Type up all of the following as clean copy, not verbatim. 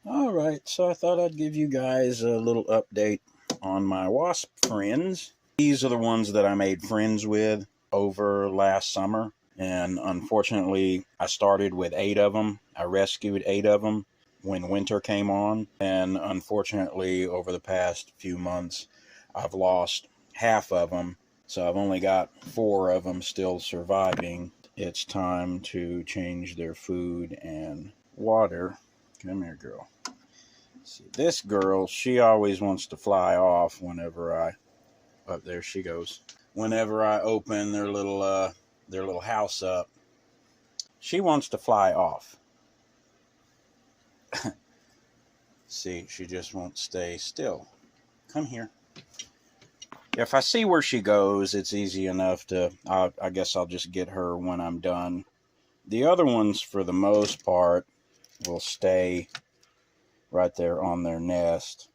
All right, so I thought I'd give you guys a little update on my wasp friends. These are the ones that I made friends with over last summer, and unfortunately I started with 8 of them. I rescued 8 of them when winter came on, and unfortunately over the past few months I've lost half of them, so I've only got 4 of them still surviving. It's time to change their food and water. Come here, girl. See, this girl, she always wants to fly off whenever oh, there she goes. Whenever I open their little house up, she wants to fly off. See, she just won't stay still. Come here. If I see where she goes, it's easy enough to, I guess I'll just get her when I'm done. The other ones, for the most part, will stay right there on their nest.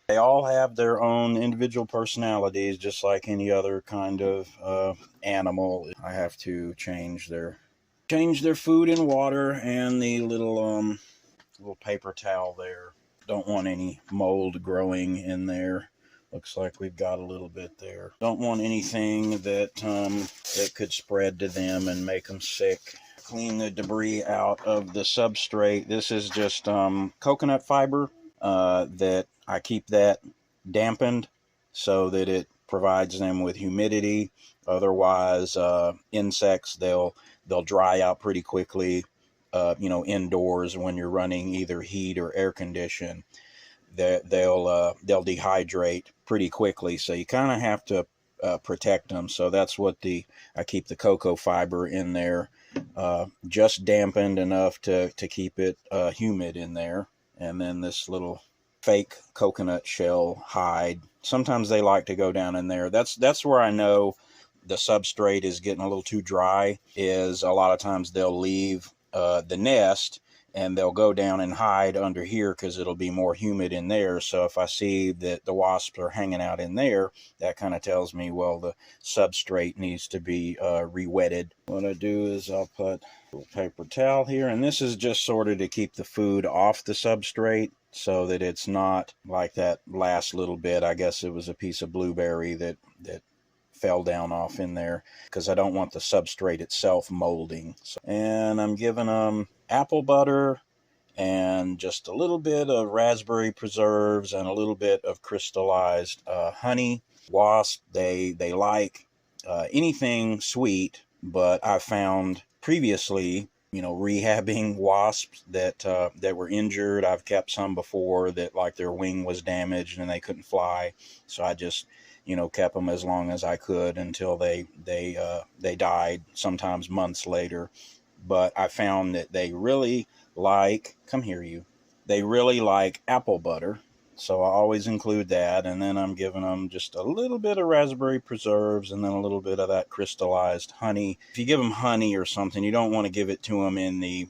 They all have their own individual personalities, just like any other kind of animal. I have to change their food and water, and the little paper towel there. Don't want any mold growing in there. Looks like we've got a little bit there. Don't want anything that that could spread to them and make them sick. Clean the debris out of the substrate. This is just coconut fiber that I keep that dampened so that it provides them with humidity. Otherwise, insects, they'll dry out pretty quickly. Indoors when you're running either heat or air condition, they'll dehydrate pretty quickly. So you kind of have to protect them. So that's what I keep the cocoa fiber in there, just dampened enough to keep it humid in there. And then this little fake coconut shell hide. Sometimes they like to go down in there. That's where I know the substrate is getting a little too dry, is a lot of times they'll leave the nest and they'll go down and hide under here because it'll be more humid in there. So if I see that the wasps are hanging out in there, that kind of tells me, well, the substrate needs to be re-wetted. What I do is I'll put a little paper towel here, and this is just sort of to keep the food off the substrate so that it's not like that last little bit. I guess it was a piece of blueberry that fell down off in there, because I don't want the substrate itself molding. And I'm giving them apple butter and just a little bit of raspberry preserves and a little bit of crystallized honey. Wasp, they like anything sweet, but I found previously, rehabbing wasps that were injured. I've kept some before that, like, their wing was damaged and they couldn't fly, so I just kept them as long as I could until they died, sometimes months later. But I found that they really like, come here you, they really like apple butter. So I always include that. And then I'm giving them just a little bit of raspberry preserves and then a little bit of that crystallized honey. If you give them honey or something, you don't want to give it to them in the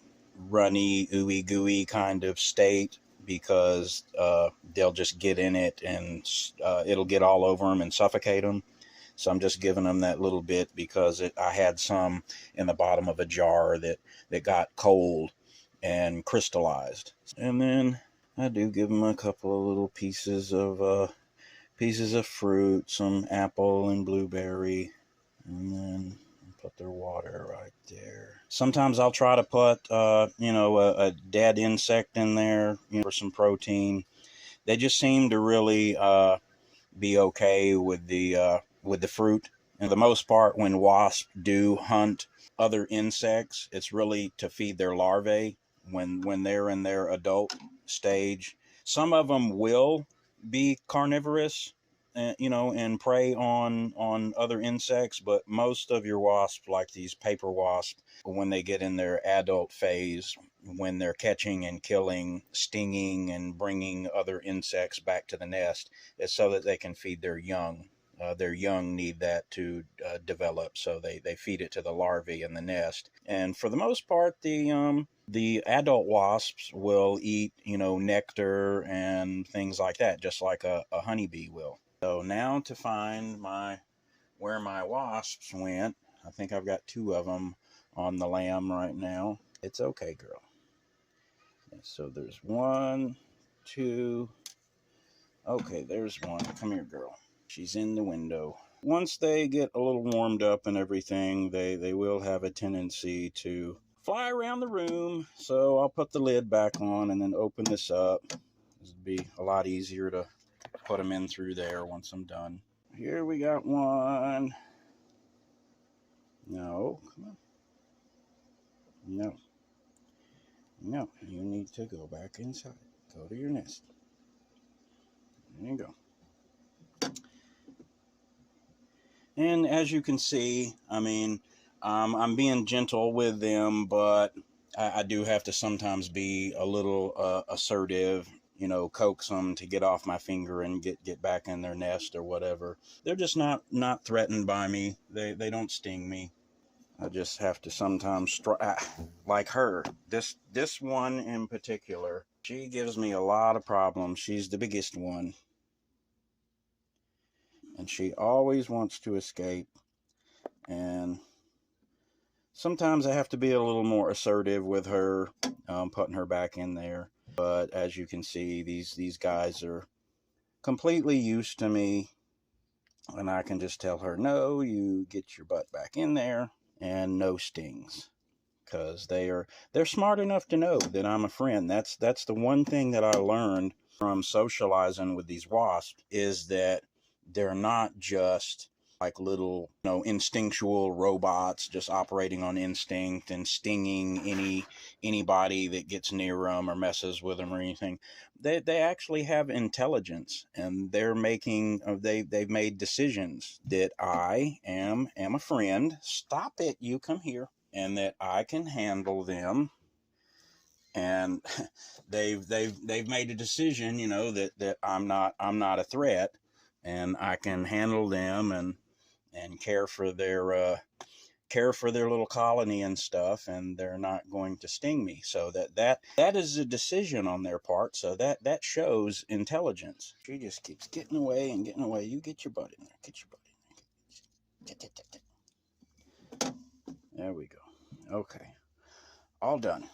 runny, ooey gooey kind of state, because they'll just get in it and it'll get all over them and suffocate them. So I'm just giving them that little bit because I had some in the bottom of a jar that got cold and crystallized. And then I do give them a couple of little pieces of fruit, some apple and blueberry, and then put their water right there. Sometimes I'll try to put a dead insect in there, for some protein. They just seem to really be okay with the fruit. And for the most part, when wasps do hunt other insects, it's really to feed their larvae when they're in their adult stage. Some of them will be carnivorous, and prey on other insects, but most of your wasps, like these paper wasps, when they get in their adult phase, when they're catching and killing, stinging and bringing other insects back to the nest, it's so that they can feed their young. Their young need that to develop, so they feed it to the larvae in the nest. And for the most part, the adult wasps will eat, nectar and things like that, just like a honeybee will. So now to find where my wasps went. I think I've got 2 of them on the lamb right now. It's okay, girl. So there's 1, 2. Okay, there's one. Come here, girl. She's in the window. Once they get a little warmed up and everything, they will have a tendency to fly around the room. So I'll put the lid back on and then open this up. This would be a lot easier to put them in through there once I'm done. Here we got one. No, come on. No. No, you need to go back inside. Go to your nest. There you go. And as you can see, I mean, I'm being gentle with them, but I do have to sometimes be a little assertive, you know, coax them to get off my finger and get back in their nest or whatever. They're just not threatened by me. They don't sting me. I just have to sometimes like her. This one in particular, she gives me a lot of problems. She's the biggest one. And she always wants to escape. And sometimes I have to be a little more assertive with her, putting her back in there. But as you can see, these guys are completely used to me. And I can just tell her, no, you get your butt back in there. And no stings. Because they're smart enough to know that I'm a friend. That's the one thing that I learned from socializing with these wasps, is that they're not just like little, you know, instinctual robots just operating on instinct and stinging anybody that gets near them or messes with them or anything. They actually have intelligence, and they're making they've made decisions that I am a friend. Stop it, you come here. And that I can handle them. And they've made a decision, you know, that I'm not a threat, and I can handle them and care for their little colony and stuff, and they're not going to sting me. So that is a decision on their part. So that shows intelligence. She just keeps getting away and getting away. You get your butt in there. Get your butt in there. There we go. Okay. All done.